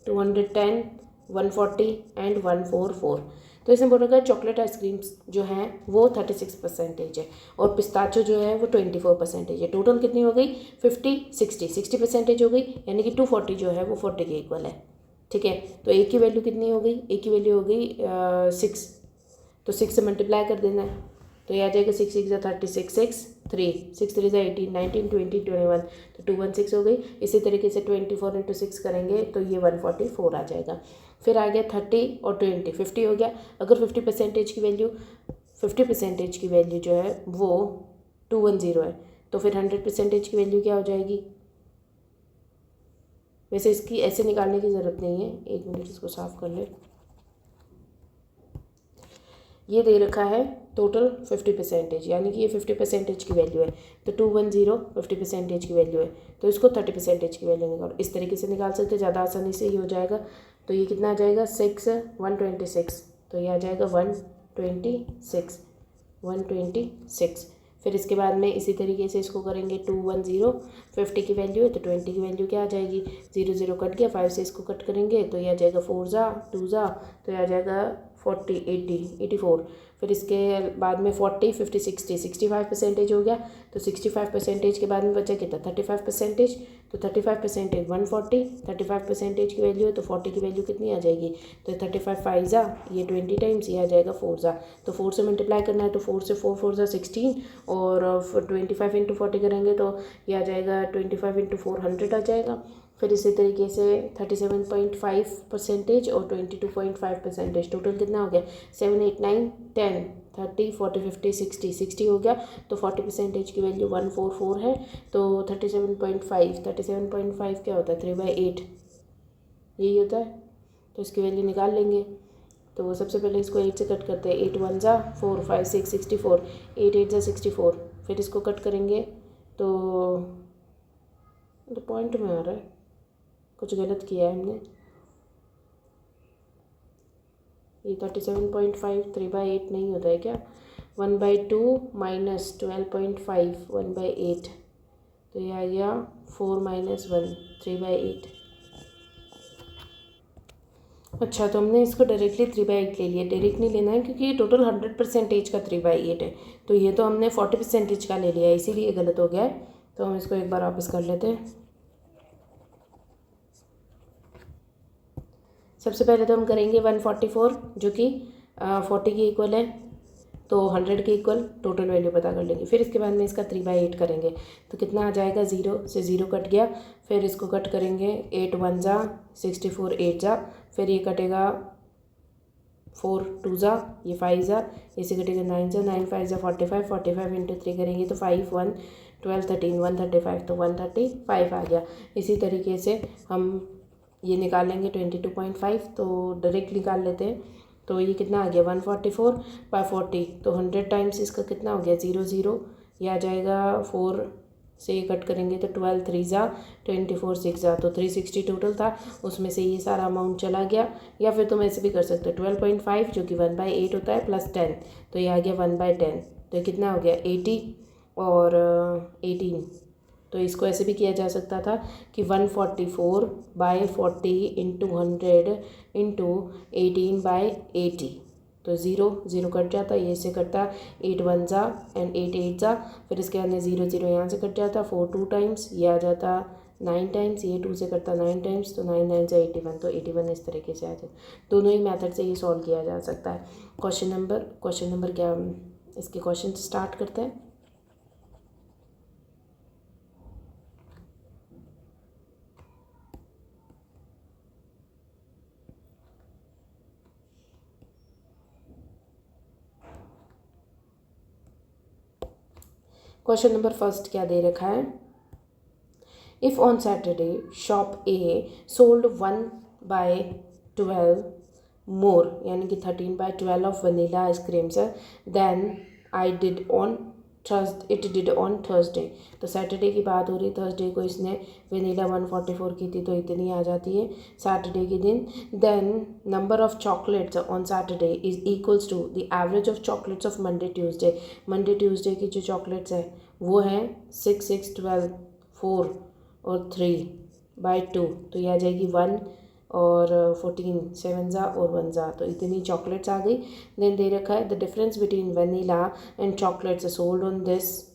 210, 140 एंड 144। तो इसमें बोल रखा है चॉकलेट आइसक्रीम्स जो हैं वो 36% है और पिस्ताचो जो है वो 24% है। टोटल कितनी हो गई 50 60% हो गई, यानी कि 240 जो है वो 40 के इक्वल है, ठीक है। तो ए की वैल्यू कितनी हो गई, ए की वैल्यू हो गई 6, तो 6 से मल्टीप्लाई कर देना है, तो ये आ जाएगा 6 6 36 6 3 6 3 18 19 20 21, तो 216 हो गई। इसी तरीके से 24 × 6 करेंगे तो ये 144 आ जाएगा। फिर आ गया 30 और 20 50 हो गया। अगर 50% की वैल्यू 50% की वैल्यू जो है वो 210 है, तो फिर 100% की वैल्यू क्या हो जाएगी। वैसे इसकी ऐसे निकालने की ज़रूरत नहीं है, 1 मिनट इसको साफ कर ले। ये दे रखा है टोटल 50%, यानी कि ये 50% की वैल्यू है, तो 210 50% की वैल्यू है, तो इसको 30% की वैल्यू निकालो। इस तरीके से निकाल सकते, ज़्यादा आसानी से ये हो जाएगा। तो ये कितना आ जाएगा 6 126, तो ये आ जाएगा 126। फिर इसके बाद में इसी तरीके से इसको करेंगे 210 50 की वैल्यू है, तो 20 की वैल्यू क्या आ जाएगी 0 0 कट गया, 5 से इसको कट करेंगे तो ये आ जाएगा 4 जा 2 जा, तो ये आ जाएगा 40 80 84। फिर इसके बाद में 40 50 60 65% हो गया, तो 65% के बाद में बचा कितना 35%, तो 35% 140, 35% की वैल्यू है तो 40 की वैल्यू कितनी आ जाएगी, तो 35 5 जा, ये 20 टाइम्स, ये आ जाएगा 4 जा, तो 4 से मल्टीप्लाई करना है, तो 4 से 4 4 जा 16 और 25 × 40 करेंगे तो ये आ जाएगा 25 × 4 100 आ जाएगा। फिर इसी तरीके से 37.5% और 22.5%, टोटल कितना हो गया 7 8 9 10 30 40 50 60 हो गया, तो 40% की वैल्यू 144 है, तो 37.5 क्या होता है 3/8 यही होता है, तो इसकी वैल्यू निकाल लेंगे। तो सबसे पहले इसको 8 से कट करते हैं, 8 1 जा 4 5 6 64, 8 8 जा 64, फिर इसको कट करेंगे तो पॉइंट में आ रहा है, कुछ गलत किया है हमने। ये 37.5 3/8 नहीं होता है क्या, 1/2 माइनस 12.5 1/8, तो ये आ गया 4 - 1 3/8। अच्छा, तो हमने इसको डायरेक्टली 3/8 ले लिया, डायरेक्ट नहीं लेना है क्योंकि ये टोटल 100% का 3/8 है, तो ये तो हमने 40% का ले लिया है, इसीलिए गलत हो गया है। तो हम इसको एक बार वापस कर लेते हैं। सबसे पहले तो हम करेंगे 144 जो कि 40 के इक्वल है, तो 100 के इक्वल टोटल वैल्यू पता कर लेंगे। फिर इसके बाद में इसका 3/8 करेंगे तो कितना आ जाएगा, 0 से 0 कट गया। फिर इसको कट करेंगे, 8 1 जा 64, 8 जा, फिर ये कटेगा 4 2 जा, ये 5 जा, इसे कटेगा 9 जा, 9 5 जा 45, 45 इंटू 3 करेंगे तो 5 1 12 13 135, तो 135 आ गया। इसी तरीके से हम ये निकालेंगे 22.5, तो डायरेक्ट निकाल लेते हैं। तो ये कितना आ गया 144/40, तो 100 टाइम्स इसका कितना हो गया 0 0, ये आ जाएगा 4 से कट करेंगे तो 12 3 जा 24 6 जा, तो 360 टोटल था, उसमें से ये सारा अमाउंट चला गया। या फिर तुम ऐसे भी कर सकते हो 12.5 जो कि 1/8 होता है प्लस 10, तो ये आ गया 1/10, तो ये कितना हो गया 80 और 18। तो इसको ऐसे भी किया जा सकता था कि 144/40 इंटू 100 इंटू 18/80, तो 0 0 कट जाता, ये से कटता 8 1 जा एंड 8 8 जा, फिर इसके बाद में 0 0 यहाँ से कट जाता, 4 2 टाइम्स, ये आ जाता 9 टाइम्स, ये 2 से करता 9 टाइम्स, तो 9 9 से 81, तो 81 इस तरीके से आ जाए। दोनों ही मेथड से ये सॉल्व किया जा सकता है। क्वेश्चन नंबर क्या, इसके क्वेश्चन स्टार्ट करते हैं। क्वेश्चन नंबर फर्स्ट क्या दे रखा है, if on Saturday shop A sold 1/12 more यानी कि 13/12 of vanilla ice creams than it did on Thursday. तो सैटरडे की बात हो रही, थर्सडे को इसने वनीला 144 की थी, तो इतनी आ जाती है सैटरडे के दिन। Then number of chocolates on Saturday is equals to the average of chocolates of Monday Tuesday. Monday Tuesday की जो चॉकलेट्स है वो हैं 6 6 12 4 और 3/2, तो ये आ जाएगी 1 और 14 7 जा और 1 जा, तो इतनी चॉकलेट्स आ गई। देन दे रखा है the difference between vanilla and chocolates sold on this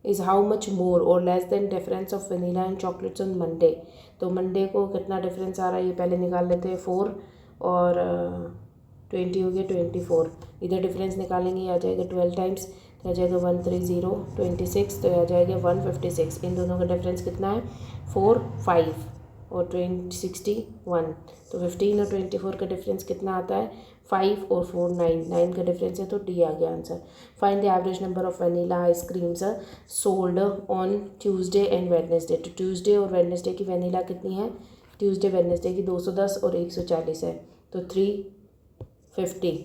is how much more और less than difference of vanilla and chocolates on Monday. तो मंडे को कितना डिफरेंस आ रहा है ये पहले निकाल लेते हैं, 4 और 20 हो गया 24, इधर डिफरेंस निकालेंगे, ये आ जाएगा 12 टाइम्स, तो आ जाएगा 130 26, तो आ जाएगा 156। इन दोनों का डिफरेंस कितना है 4 5 और 61, तो 15 और 24 का डिफरेंस कितना आता है 5 और 4 9, 9 का डिफरेंस है, तो डी आ गया answer. Find the average number of vanilla ice creams sold on Tuesday and Wednesday. तो ट्यूसडे और वेडनेसडे की वनीला कितनी है, ट्यूसडे वेडनेसडे की 210 और 140 है, तो 350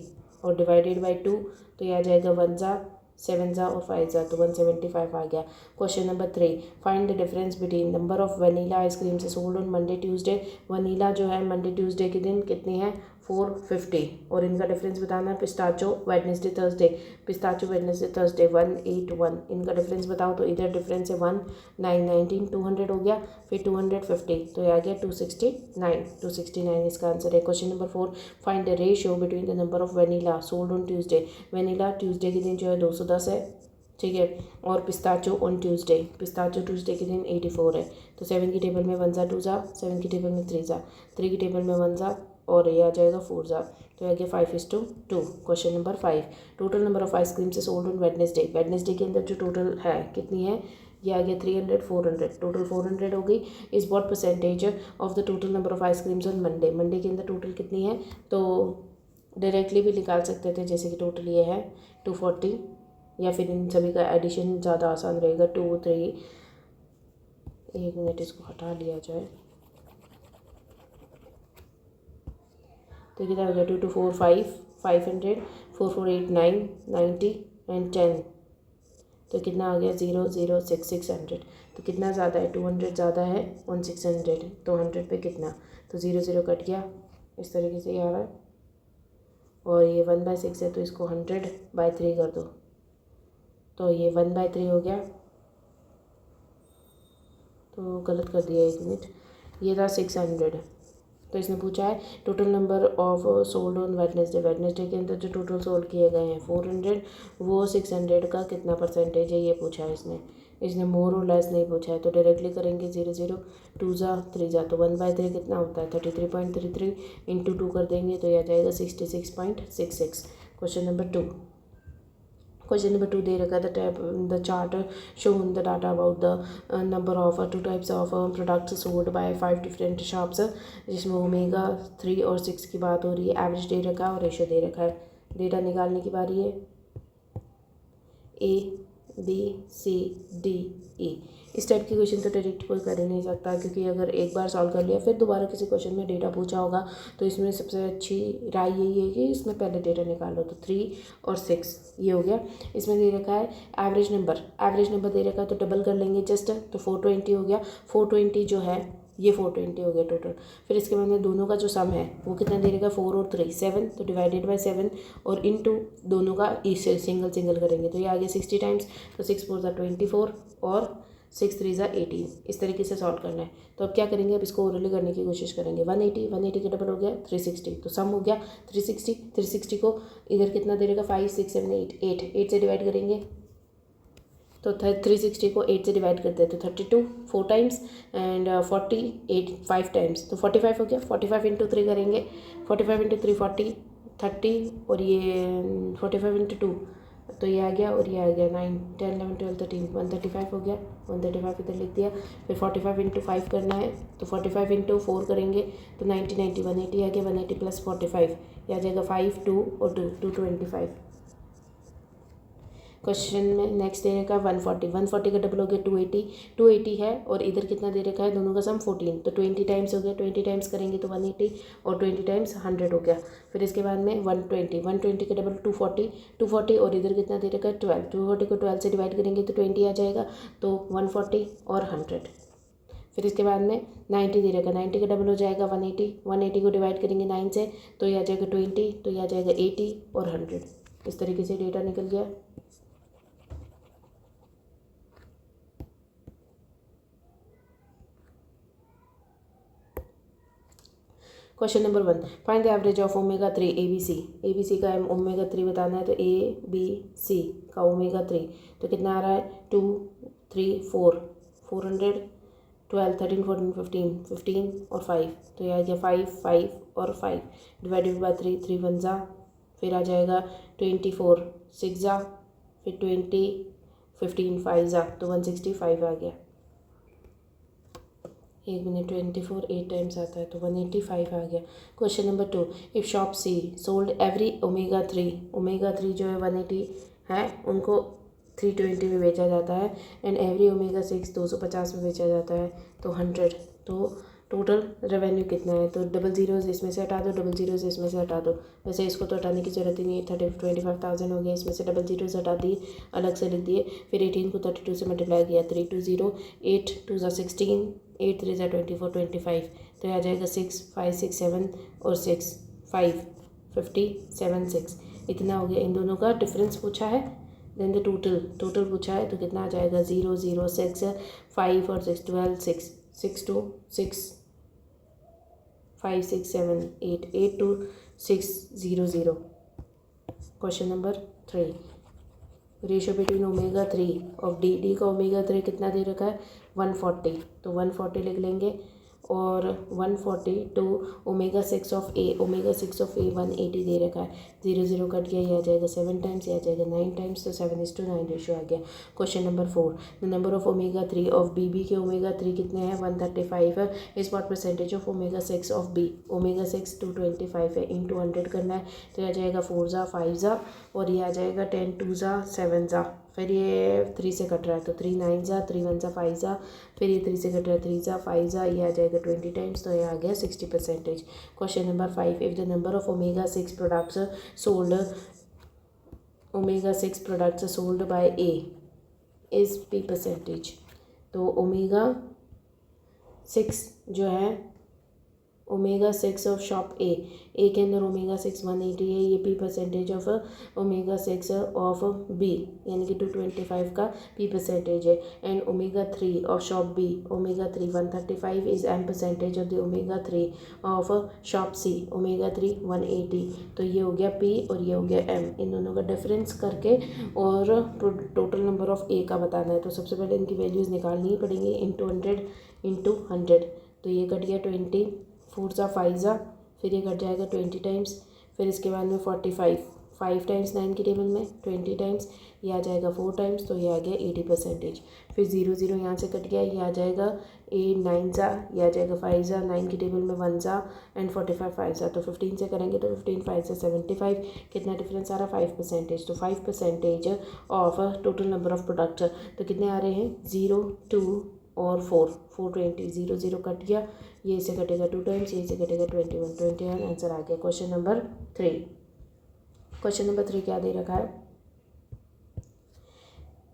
और डिवाइडेड बाई 2, तो ये आ जाएगा 1 जा 7 जा और 5 जा, तो 175 आ गया। Question number 3, find the difference between number of vanilla ice cream से sold on Monday Tuesday. Vanilla जो है मंडे ट्यूसडे के दिन कितनी है 450, और इनका डिफरेंस बताना है पिस्ताचो वेडनेसडे थर्सडे, पिस्ताचो वेडनेसडे थर्सडे 181, इनका डिफरेंस बताओ, तो इधर डिफरेंस है 1 9 19, 200 हो गया, फिर 250, तो ये आ गया 269 इसका आंसर है। Question number 4, find the ratio between the number of vanilla sold on Tuesday. Vanilla Tuesday के दिन जो है 210 है, ठीक है, और पिस्ताचो ऑन ट्यूसडे, पिस्ताचो ट्यूसडे के दिन 84 है, तो 7 की टेबल में 1 जा 2 जा, 7 की टेबल में 3 जा, 3 की टेबल में 1 जा और ये आ जाएगा 4 जा, तो आ गया 5:2। Question number 5, total number of ice cream से सोल्ड ऑन वेडनेसडे। वेडनेसडे के अंदर जो टोटल है कितनी है, ये आ गया 300 400, टोटल 400 हो गई। इस what percentage of the total number of ice creams on Monday. Monday के अंदर टोटल कितनी है, तो डायरेक्टली भी निकाल सकते थे, जैसे कि टोटल ये है 240, या फिर इन सभी का एडिशन ज़्यादा आसान रहेगा 2 3, 1 मिनट इसको हटा लिया जाए, तो कितना हो गया 2 2 4 5 500 4 4 8 9 90 एंड 10, तो कितना आ गया 0 0 6 600, तो कितना ज़्यादा है 200 ज़्यादा है ऑन 600, तो 100 पे कितना, तो 0 0 कट गया, इस तरीके से ये आ रहा है, और ये 1/6 है, तो इसको 100/3 कर दो, तो ये 1/3 हो गया, तो गलत कर दिया 1 मिनट, ये था 600, तो इसने पूछा है total number of sold on Wednesday. Wednesday के अंदर जो टोटल सोल्ड किए गए हैं 400, वो 600 का कितना परसेंटेज है ये पूछा है इसने मोर और लेस नहीं पूछा है। तो डायरेक्टली करेंगे 0 0 2 जा 3 जा, तो 1/3 कितना होता है 33.33 इंटू 2 कर देंगे तो यह आ जाएगा 66.66। क्वेश्चन नंबर 2 दे रखा है the chart shown the data about the number of 2 types of products sold by 5 different shops, जिसमें ओमेगा 3 और 6 की बात हो रही है। एवरेज दे रखा है और रेशो दे रखा है। डेटा निकालने की बारी है। ABCDE इस टाइप की क्वेश्चन तो डायरेक्ट कोई कर ही नहीं सकता, क्योंकि अगर एक बार सॉल्व कर लिया फिर दोबारा किसी क्वेश्चन में डेटा पूछा होगा तो इसमें सबसे अच्छी राय यही है कि इसमें पहले डेटा निकालो। तो 3 और 6 ये हो गया। इसमें दे रखा है एवरेज नंबर दे रखा है तो डबल कर लेंगे जस्ट, तो 420 हो गया। 420 जो है ये 420 हो गया टोटल। फिर इसके बाद में दोनों का जो सम है वो कितना दे रखा है 4 और 3 7, तो डिवाइडेड बाय 7 और इनटू दोनों का सिंगल करेंगे तो ये आ गया 60 टाइम्स। तो 6 4 ज़ा 24 और 6 3 ज़ा 18। इस तरीके से सॉल्व करना है। तो अब क्या करेंगे, अब इसको ओरली करने की कोशिश करेंगे। 180 के डबल हो गया 360, तो सम हो गया 360 को इधर कितना दे रहेगा 5 6 7 8 से डिवाइड करेंगे तो 360 को 8 से डिवाइड करते हैं तो 32 4 टाइम्स एंड 48 5 टाइम्स, तो 45 हो गया। 45 इंटू 3 करेंगे, 45 इंटू 3 40 30 और ये 45 इंटू 2 तो ये आ गया और ये आ गया 9 10 11 12 13 135 हो गया। 135 इधर लिख दिया। फिर 45 इंटू 5 करना है तो 45 इंटू 4 करेंगे तो 90 180 आ गया। 180 प्लस 45 ये आ जाएगा 5 2 और 225। क्वेश्चन में नेक्स्ट दे रखा है 140 का डबल हो गया 280 है और इधर कितना दे रखा है दोनों का सम 14, तो 20 टाइम्स हो गया। 20 टाइम्स करेंगे तो 180 और 20 टाइम्स 100 हो गया। फिर इसके बाद में 120 के डबल 240 और इधर कितना दे रखा है 12। 240 को 12 से डिवाइड करेंगे तो 20 आ जाएगा, तो 140 और 100। फिर इसके बाद में 90 दे रखा है, 90 का डबल हो जाएगा 180 को डिवाइड करेंगे 9 से तो ये आ जाएगा 20, तो ये आ जाएगा 80 और 100। इस तरीके से डेटा निकल गया। Question number 1 find the average of omega 3 ABC का ओमेगा 3 बताना है। तो ABC का ओमेगा 3 तो कितना आ रहा है 2 3 4 400 12 13 14 15 और 5, तो यह आ गया 5 और 5 डिवाइडेड बाय 3 1 ज़ा, फिर आ जाएगा 24 6 ज़ा, फिर 20 15 5 ज़ा, तो 165 आ गया। 1 मिनट 24 8 टाइम्स आता है तो 185 आ गया। Question number 2 if shop C sold every omega 3 जो है 180 है उनको 320 में बेचा जाता है एंड एवरी ओमेगा 6 250 में बेचा जाता है तो 100, तो टोटल रेवेन्यू कितना है। तो डबल ज़ीरोज़ इसमें से हटा दो, डबल ज़ीरोज़ इसमें से हटा दो। वैसे इसको तो हटाने की ज़रूरत ही नहीं है। 25,000 हो गया, इसमें से डबल ज़ीरोज़ हटा दिए, अलग से लिख दिए। फिर 18 को 32 से मल्टीप्लाई किया 320 8 2 ज़ा 16 8 3 ज़ा 24 25, तो यह आ जाएगा 6 5 6 7 और 6 5 50 7 6। इतना हो गया। इन दोनों का डिफरेंस पूछा है। देन द टोटल पूछा है तो कितना आ जाएगा 0 0 6 5 और 6 12 6 6 2 6 5 6 7 8 8 2 6 0 0। Question number 3 ratio between omega 3 of D का ओमेगा 3 कितना दे रखा है 140, तो 140 लिख लेंगे और 140 टू ओमेगा 6 ऑफ ए 180 दे रखा है। 0 0 कट गया, ये आ जाएगा 7 टाइम्स, ये आ जाएगा 9 टाइम्स, तो 7:9 रेशियो आ गया। Question number 4 the number of omega 3 of B के ओमेगा 3 कितने हैं 135 है। Is what percentage of omega 6 of B omega 6 225 है इंटू 100 करना है, तो यह आ जाएगा 4 ज़ा 5 ज़ा और ये आ जाएगा 10 2 ज़ा 7 ज़ा। फिर ये 3 से कट रहा है तो 3 9 ज़ा 3 1 ज़ा 5 ज़ा, फिर ये 3 से कट रहा है 3 ज़ा 5 ज़ा, ये आ जाएगा 20 टाइम्स, तो ये आ गया 60%। Question number 5 if the number of omega 6 products sold by A is P percentage, तो ओमेगा 6 जो है ओमेगा 6 ऑफ शॉप ए के अंदर ओमेगा 6 180 है, ये P percentage of omega 6 of B, यानी कि 225 का पी परसेंटेज है। And omega 3 of shop B, omega 3 135 is M percentage of the omega 3 of shop C, omega 3 180। तो ये हो गया पी और ये हो गया एम, इन दोनों का डिफरेंस करके और टोटल नंबर ऑफ ए का बताना है। तो सबसे पहले इनकी वैल्यूज़ निकालनी पड़ेंगी, इंटू 100 इंटू 100। तो ये कट गया 20, 4 सा 5 सा, फिर ये कट जाएगा 20 टाइम्स, फिर इसके बाद में 45, 5 टाइम्स 9 की टेबल में 20 टाइम्स, ये आ जाएगा 4 टाइम्स, तो ये आ गया 80 परसेंटेज। फिर 0 0 यहाँ से कट गया, ये आ जाएगा 8 9 सा, ये आ जाएगा 5 सा, 9 की टेबल में 1 सा एंड 45 5 सा। तो 15 से करेंगे तो 15 5 से 75, कितना डिफरेंस आ रहा है 5 परसेंटेज। तो 5 percentage of total number of product, तो कितने आ रहे हैं 0 2 और 4 420, 0 0 कट गया, ये से कटेगा 2 टाइम्स, ये से कटेगा 21 आंसर आ गया क्वेश्चन नंबर 3। क्वेश्चन नंबर 3 क्या दे रखा है,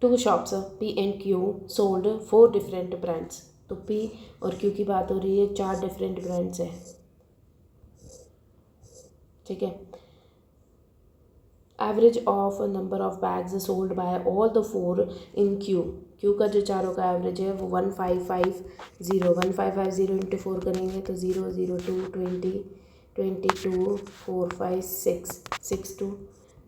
2 shops P and Q sold 4 different brands. तो पी और क्यू की बात हो रही है, 4 डिफरेंट ब्रांड्स हैं, ठीक है। Average of number of bags sold bye all the 4 in Q, Q का जो चारों का एवरेज है वो 1550, 1550 इंटू 4 करेंगे तो 0 0 2 20 22 4 5 6 6 2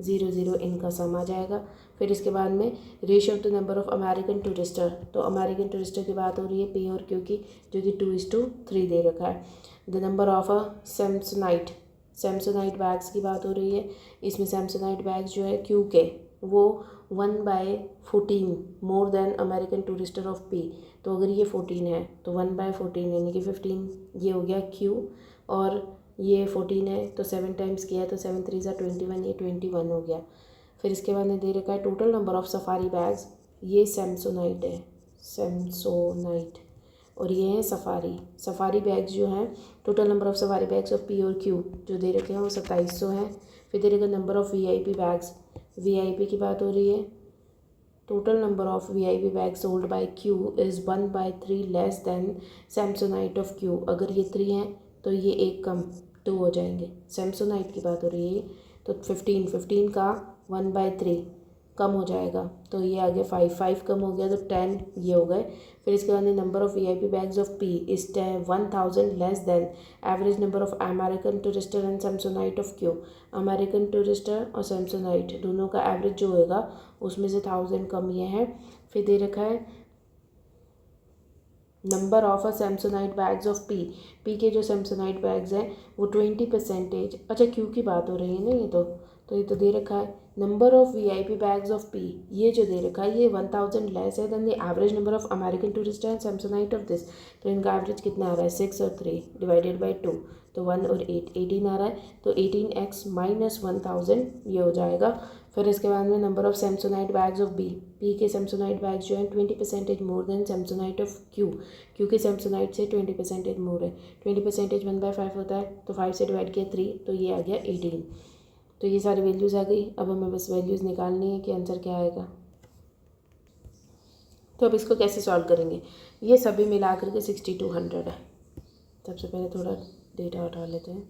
0 0 इनका सम आ जाएगा। फिर इसके बाद में ratio of the number of American Tourister, तो अमेरिकन टूरिस्टर की बात हो रही है पी और क्यू की, जो कि 2:3 दे रखा है। The number of Samsonite bags की बात हो रही है, इसमें सैमसोनाइट बैग्स जो है क्यू के वो 1/14 more than American Tourister of P. तो अगर ये 14 है तो 1/14 यानी कि 15, ये हो गया क्यू, और ये 14 है तो 7 टाइम्स किया है तो 7 3 सा 21, ये 21 हो गया। फिर इसके बाद में दे रखा है total number of safari bags, ये सैमसोनाइट है, सैमसोनाइट, और ये है सफारी बैग्स जो हैं, total number of safari bags of P और क्यू जो दे रखे हैं वो 2700 हैं। फिर दे रखा number of VIP bags, VIP की बात हो रही है, total number of VIP bags sold bye Q is 1/3 less than Samsonite of Q. अगर ये 3 हैं तो ये एक कम 2 हो जाएंगे, सैमसोनाइट की बात हो रही है, तो 15 का 1/3 कम हो जाएगा, तो ये आ गया 5 कम हो गया तो 10 ये हो गए। फिर इसके बाद number of VIP bags of P is 1000 less than average number of American Tourister and Samsonite of Q. American Tourister और सैमसोनाइट दोनों का एवरेज जो होगा उसमें से 1000 कम ये है। फिर दे रखा है number of Samsonite bags of P के जो सैमसोनाइट बैग्स हैं वो 20%, अच्छा क्यू की बात हो रही है ना, ये तो दे रखा है number of VIP bags of P, ये जो दे रखा है ये 1000 लेस है then the average number of American tourist and Samsonite of this. तो इनका एवरेज कितना आ रहा है 6 और 3 डिवाइडेड बाई 2, तो 1 और 8 18 आ रहा है, तो 18x माइनस 1000 ये हो जाएगा। फिर इसके बाद में number of Samsonite bags of P के सैमसोनाइट बैग्स जो हैं 20% more than Samsonite of Q के सैमसोनाइट से 20% मोर है, 20% 1/5 होता है, तो 5 से डिवाइड किया 3, तो ये आ गया 18। तो ये सारी वैल्यूज़ आ गई, अब हमें बस वैल्यूज़ निकालनी है कि आंसर क्या आएगा। तो अब इसको कैसे सॉल्व करेंगे, ये सभी मिला करके 6200 है। सबसे पहले थोड़ा डेटा उठा लेते हैं,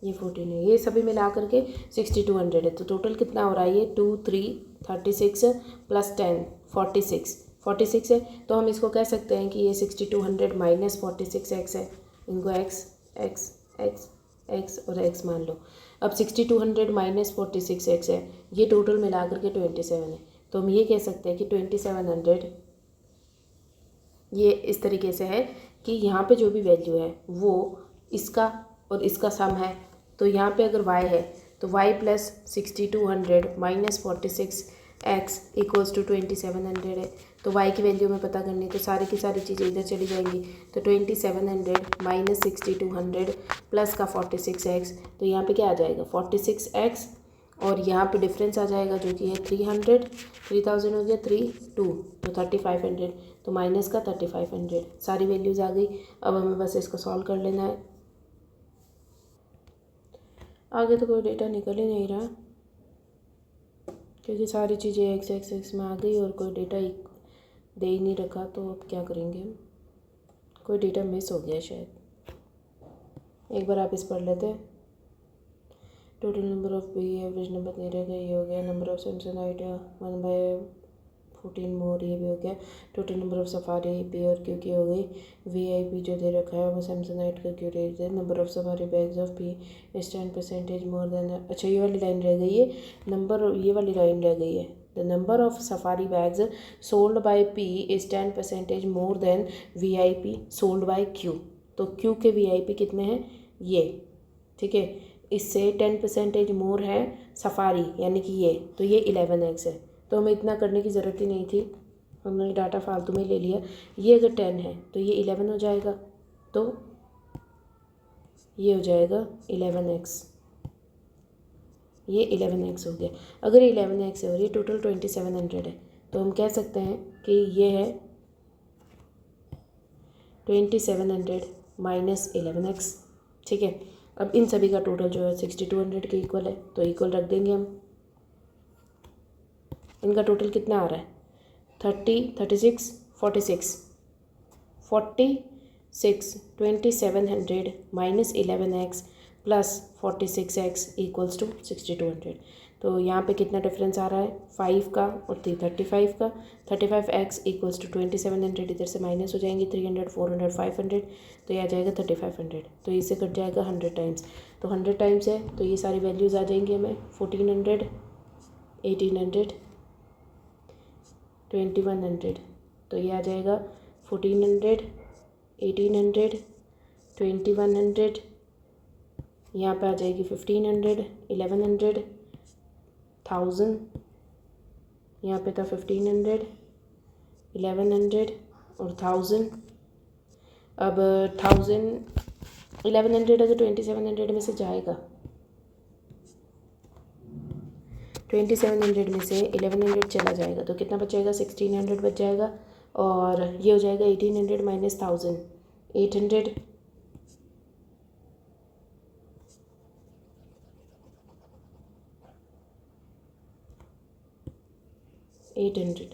ये 14 है, ये सभी मिला करके 6200 है। तो टोटल कितना हो रहा है, ये 2 3 36 प्लस 10 46 है। तो हम इसको कह सकते हैं कि ये 6200 माइनस 46x है, इनको x और x मान लो। अब 6200 माइनस 46x है, ये टोटल मिला करके 27 है। तो हम ये कह सकते हैं कि 2700 ये इस तरीके से है कि यहाँ पे जो भी वैल्यू है वो इसका और इसका सम है। तो यहाँ पे अगर y है तो y plus 6200 minus 46x equals to 2700 है। तो y की वैल्यू हमें पता करनी है, तो सारी की सारी चीज़ें इधर चली जाएंगी। तो 2700 माइनस 6200 प्लस का 46x, तो यहाँ पे क्या आ जाएगा 46x, और यहाँ पे डिफरेंस आ जाएगा जो कि है 3000 हो गया 3 2, तो 3500, तो माइनस का 3500। सारी वैल्यूज़ आ गई, अब हमें बस इसको सॉल्व कर लेना है। आगे तो कोई डेटा निकल ही नहीं रहा, क्योंकि सारी चीज़ें एक्स एक्स एक्स में आ गई और कोई डेटा दे ही नहीं रखा, तो अब क्या करेंगे हम? कोई डेटा मिस हो गया शायद। एक बार आप इस पढ़ लेते हैं। Total number of P, average number दे रखा है, ये हो गया। नंबर ऑफ सैमसंगाइट 1/14 मोर, ये भी हो गया। Total number of safari P और क्यू की हो गई। वीआईपी जो दे रखा है वो सैमसंगाइट का क्यू रेट है। Number of safari bags of P is 10% more than, अच्छा ये वाली लाइन रह गई है, ये वाली लाइन रह गई है। The number of safari bags sold by P is 10% more than VIP sold by Q. तो क्यू के वीआईपी कितने हैं? ये, ठीक है। इससे 10% मोर है सफारी, यानी कि ये, तो ये 11x है। तो हमें इतना करने की ज़रूरत ही नहीं थी, हमने डाटा फालतू में ले लिया। ये अगर 10 है तो ये 11 हो जाएगा, तो ये हो जाएगा 11x, ये 11x हो गया। अगर 11x है और ये टोटल 2700 है, तो हम कह सकते हैं कि ये है 2700 माइनस 11x, ठीक है। अब इन सभी का टोटल जो है 6200 के इक्वल है, तो इक्वल रख देंगे हम। इनका टोटल कितना आ रहा है? 30, 36, 46, 46, 2700 minus 11x plus 46x equals to 6200। तो यहाँ पे कितना डिफरेंस आ रहा है? 5 का और 35 का। 35x इक्वल्स टू 2700, इधर से माइनस हो जाएंगे 300, 400, 500, तो ये आ जाएगा 3500। तो इससे कट जाएगा 100 टाइम्स, तो 100 टाइम्स है तो ये सारी वैल्यूज़ आ जाएंगी हमें 1400, 1800, 2100। तो ये आ जाएगा 1400, 1800, 2100, यहाँ पे आ जाएगी 1500, 1100, 1000, यहाँ पे था 1500, 1100 और 1000। अब 1100 अगर 2700 में से जाएगा, 2700 में से 1100 चला जाएगा तो कितना बचेगा? 1600 बच जाएगा। और ये हो जाएगा 1800 minus 1000, 800, 800।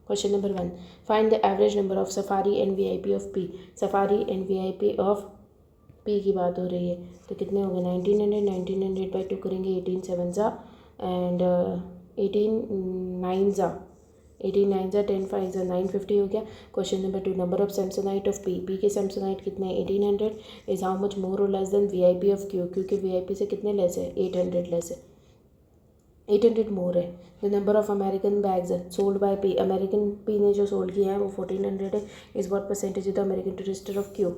Question number 1, find the average number of safari and VIP of P. Safari and VIP of P की बात हो रही है, तो कितने हो गए? 1900, 1900 बाई 2 करेंगे, 18 7 ज़ा एंड 18 9 ज़ा, 18 9 ज़ा, 10 5 ज़ा, 950 हो गया। Question number 2, number of Samsonite of P, P के सैमसंगाइट कितने हैं? 1800 इज हाउ मच मोर और less then VIP of Q, Q के वीआईपी से कितने लेस है? 800 लेस है, 800 मोर है। The number of American bags sold by P, American P ने जो सोल्ड किया है वो 1400 है। Is what percentage the American Tourister of Q?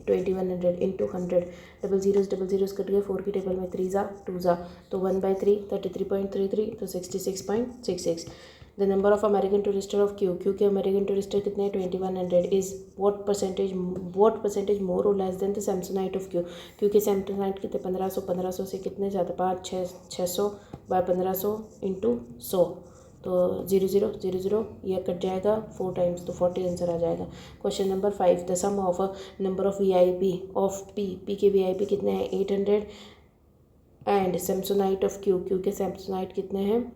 2100 into 100, double zeros cut गए, 4 की टेबल में 3 ज़ा 2 ज़ा, तो 1/3 33.33, तो 66.66। The number of American Tourister of Q, Q के अमेरिकन टूरिस्टर कितने हैं? 2100 इज व्हाट परसेंटेज मोर और less than the Samsonite of Q, क्योंकि सैमसंगाइट कितने? 1500, 1500 से कितने ज़्यादा? 600 बाय 1500 इंटू 100, तो 0 0 0 0, यह कट जाएगा 4 टाइम्स, तो 40 आंसर आ जाएगा। Question number 5, the sum of number of VIP of P, P के वीआईपी कितने हैं? 800 and Samsonite of Q, Q के सैमसंगाइट कितने हैं?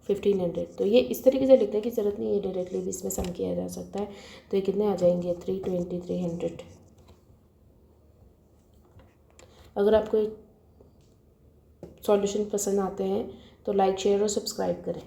1500। तो ये इस तरीके से लिखने की ज़रूरत नहीं है, डायरेक्टली भी इसमें सम किया जा सकता है। तो ये कितने आ जाएंगे? 320, 300। अगर आपको सॉल्यूशन पसंद आते हैं तो लाइक शेयर और सब्सक्राइब करें।